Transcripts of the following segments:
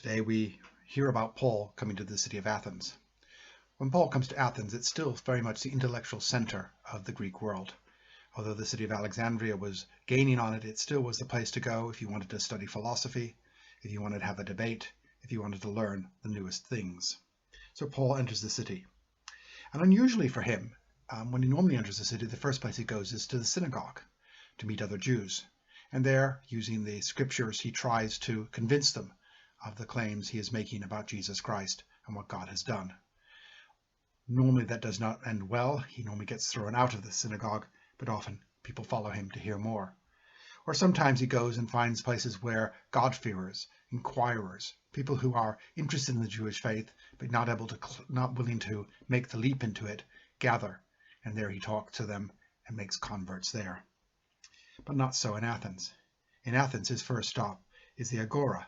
Today we hear about Paul coming to the city of Athens. When Paul comes to Athens, it's still very much the intellectual center of the Greek world. Although the city of Alexandria was gaining on it, it still was the place to go if you wanted to study philosophy, if you wanted to have a debate, if you wanted to learn the newest things. So Paul enters the city. And unusually for him, when he normally enters the city, the first place he goes is to the synagogue to meet other Jews. And there, using the scriptures, he tries to convince them of the claims he is making about Jesus Christ and what God has done. Normally that does not end well. He normally gets thrown out of the synagogue, but often people follow him to hear more. Or sometimes he goes and finds places where God-fearers, inquirers, people who are interested in the Jewish faith, but not willing to make the leap into it, gather. And there he talks to them and makes converts there. But not so in Athens. In Athens, his first stop is the Agora.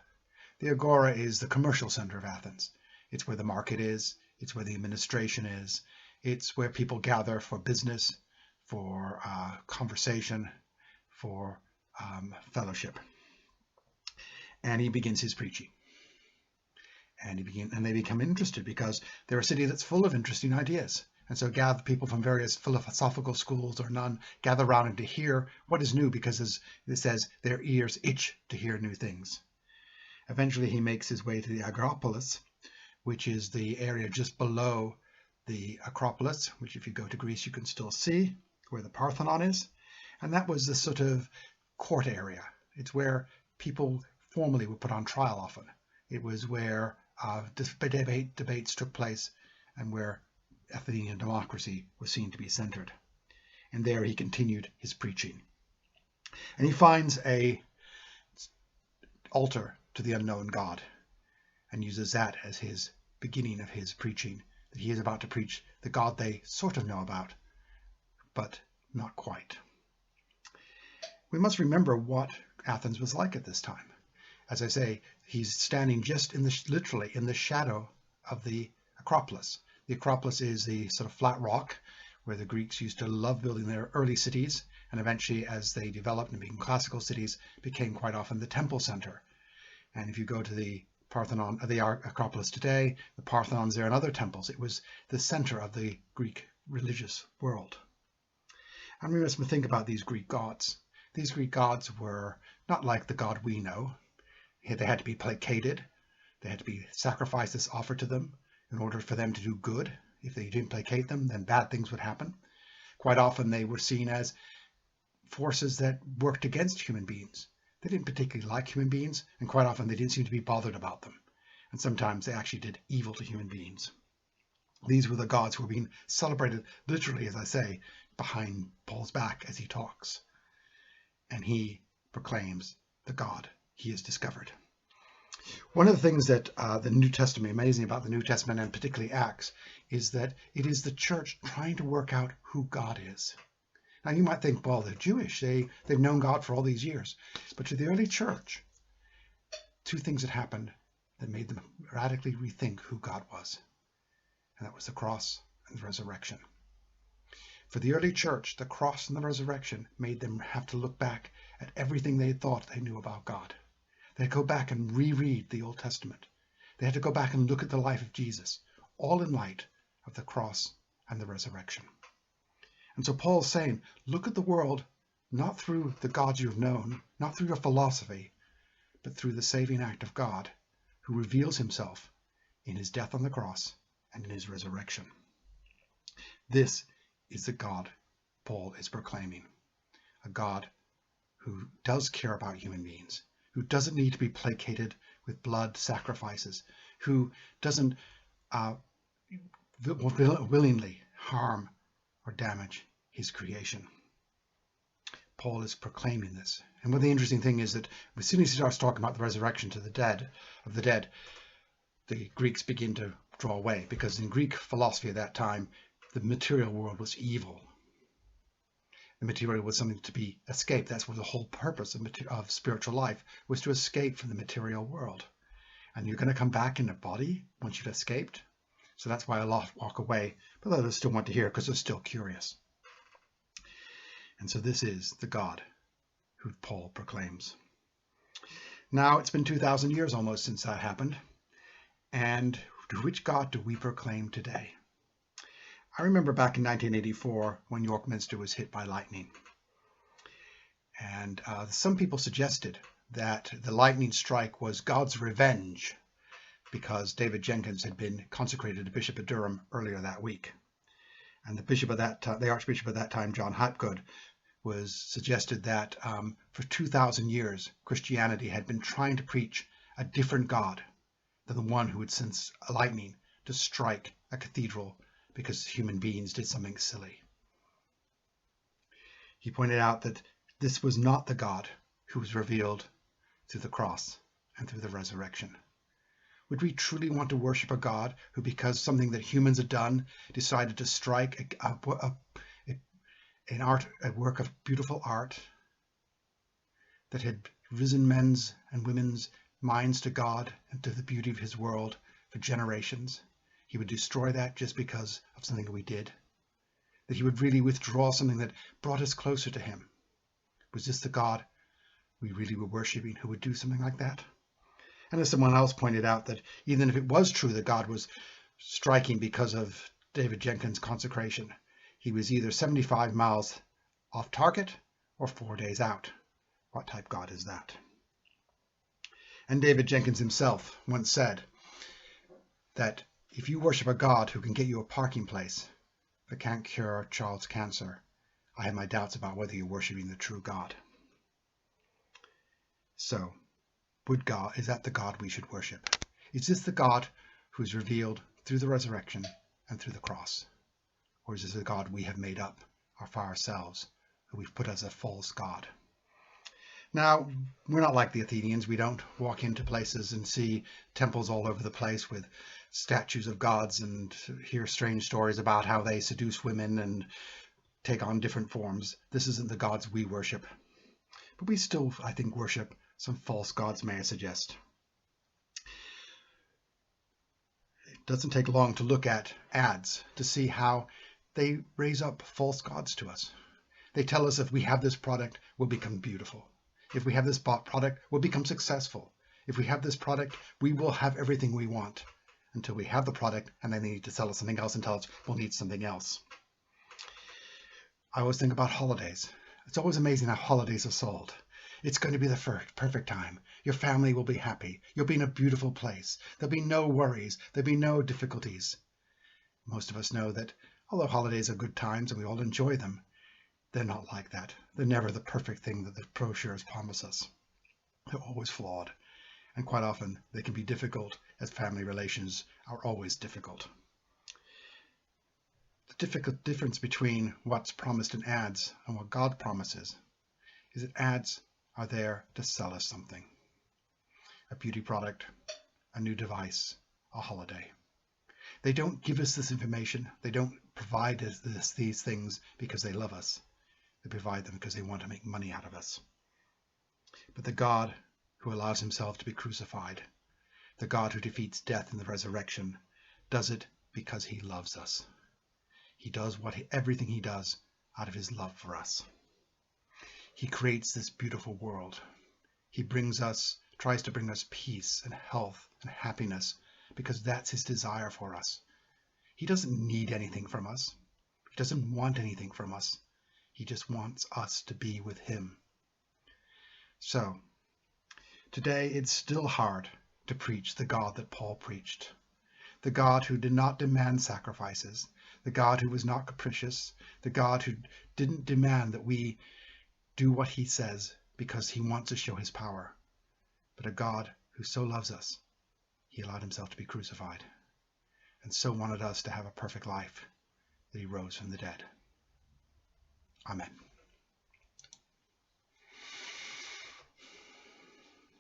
The Agora is the commercial center of Athens. It's where the market is. It's where the administration is. It's where people gather for business, for conversation, for fellowship. And he begins his preaching. And they become interested because they're a city that's full of interesting ideas. And so gather people from various philosophical schools or none gather around him to hear what is new, because as it says, their ears itch to hear new things. Eventually he makes his way to the Agropolis, which is the area just below the Acropolis, which if you go to Greece you can still see, where the Parthenon is. And that was the sort of court area. It's where people formally were put on trial often. It was where debates took place and where Athenian democracy was seen to be centered. And there he continued his preaching. And he finds an altar to the unknown God and uses that as his beginning of his preaching, that he is about to preach the God they sort of know about, but not quite. We must remember what Athens was like at this time. As I say, he's standing just literally in the shadow of the Acropolis. The Acropolis is the sort of flat rock where the Greeks used to love building their early cities, and eventually as they developed and became classical cities, became quite often the temple center. And if you go to the Parthenon, the Acropolis today, the Parthenon's there and other temples, it was the center of the Greek religious world. And we must think about these Greek gods. These Greek gods were not like the God we know. They had to be placated. They had to be sacrifices offered to them in order for them to do good. If they didn't placate them, then bad things would happen. Quite often they were seen as forces that worked against human beings. They didn't particularly like human beings, and quite often they didn't seem to be bothered about them. And sometimes they actually did evil to human beings. These were the gods who were being celebrated, literally, as I say, behind Paul's back as he talks. And he proclaims the God he has discovered. One of the things that the New Testament, amazing about the New Testament and particularly Acts, is that it is the church trying to work out who God is. Now you might think, well, they're Jewish. They've known God for all these years. But to the early church, two things had happened that made them radically rethink who God was. And that was the cross and the resurrection. For the early church, the cross and the resurrection made them have to look back at everything they thought they knew about God. They had to go back and reread the Old Testament. They had to go back and look at the life of Jesus, all in light of the cross and the resurrection. And so Paul's saying, look at the world not through the gods you've known, not through your philosophy, but through the saving act of God, who reveals himself in his death on the cross and in his resurrection. This is the God Paul is proclaiming, a God who does care about human beings, who doesn't need to be placated with blood sacrifices, who doesn't willingly harm or damage his creation. Paul is proclaiming this. And one of the interesting thing is that as soon as he starts talking about the resurrection of the dead, the Greeks begin to draw away, because in Greek philosophy at that time, the material world was evil. The material was something to be escaped. That's what the whole purpose of spiritual life was, to escape from the material world. And you're going to come back in a body once you've escaped. So that's why a lot walk away, but others still want to hear because they're still curious. And so this is the God who Paul proclaims. Now it's been 2,000 years almost since that happened. And which God do we proclaim today? I remember back in 1984 when York Minster was hit by lightning. And some people suggested that the lightning strike was God's revenge because David Jenkins had been consecrated a bishop of Durham earlier that week. And the Archbishop at that time, John Hapgood, was suggested that for 2,000 years, Christianity had been trying to preach a different God than the one who would send lightning to strike a cathedral because human beings did something silly. He pointed out that this was not the God who was revealed through the cross and through the resurrection. Would we truly want to worship a God who, because something that humans had done, decided to strike a work of beautiful art that had risen men's and women's minds to God and to the beauty of his world for generations? He would destroy that just because of something that we did? That he would really withdraw something that brought us closer to him? Was this the God we really were worshipping who would do something like that? And as someone else pointed out, that even if it was true that God was striking because of David Jenkins' consecration, he was either 75 miles off target or 4 days out. What type God is that? And David Jenkins himself once said that if you worship a God who can get you a parking place but can't cure child's cancer, I have my doubts about whether you're worshiping the true God. So, is that the God we should worship? Is this the God who is revealed through the resurrection and through the cross? Or is this the God we have made up for ourselves, who we've put as a false God? Now, we're not like the Athenians. We don't walk into places and see temples all over the place with statues of gods and hear strange stories about how they seduce women and take on different forms. This isn't the gods we worship. But we still, I think, worship some false gods, may I suggest. It doesn't take long to look at ads to see how they raise up false gods to us. They tell us if we have this product, we'll become beautiful. If we have this product, we'll become successful. If we have this product, we will have everything we want, until we have the product and then they need to sell us something else and tell us we'll need something else. I always think about holidays. It's always amazing how holidays are sold. It's going to be the perfect time. Your family will be happy. You'll be in a beautiful place. There'll be no worries. There'll be no difficulties. Most of us know that although holidays are good times and we all enjoy them, they're not like that. They're never the perfect thing that the brochures promise us. They're always flawed. And quite often they can be difficult, as family relations are always difficult. The difference between what's promised in ads and what God promises is that ads are there to sell us something. A beauty product, a new device, a holiday. They don't give us this information. They don't provide us these things because they love us. They provide them because they want to make money out of us. But the God who allows himself to be crucified, the God who defeats death in the resurrection, does it because he loves us. He does everything he does out of his love for us. He creates this beautiful world. He tries to bring us peace and health and happiness because that's his desire for us. He doesn't need anything from us. He doesn't want anything from us. He just wants us to be with him. So, today it's still hard to preach the God that Paul preached. The God who did not demand sacrifices. The God who was not capricious. The God who didn't demand that we do what he says because he wants to show his power. But a God who so loves us, he allowed himself to be crucified and so wanted us to have a perfect life that he rose from the dead. Amen.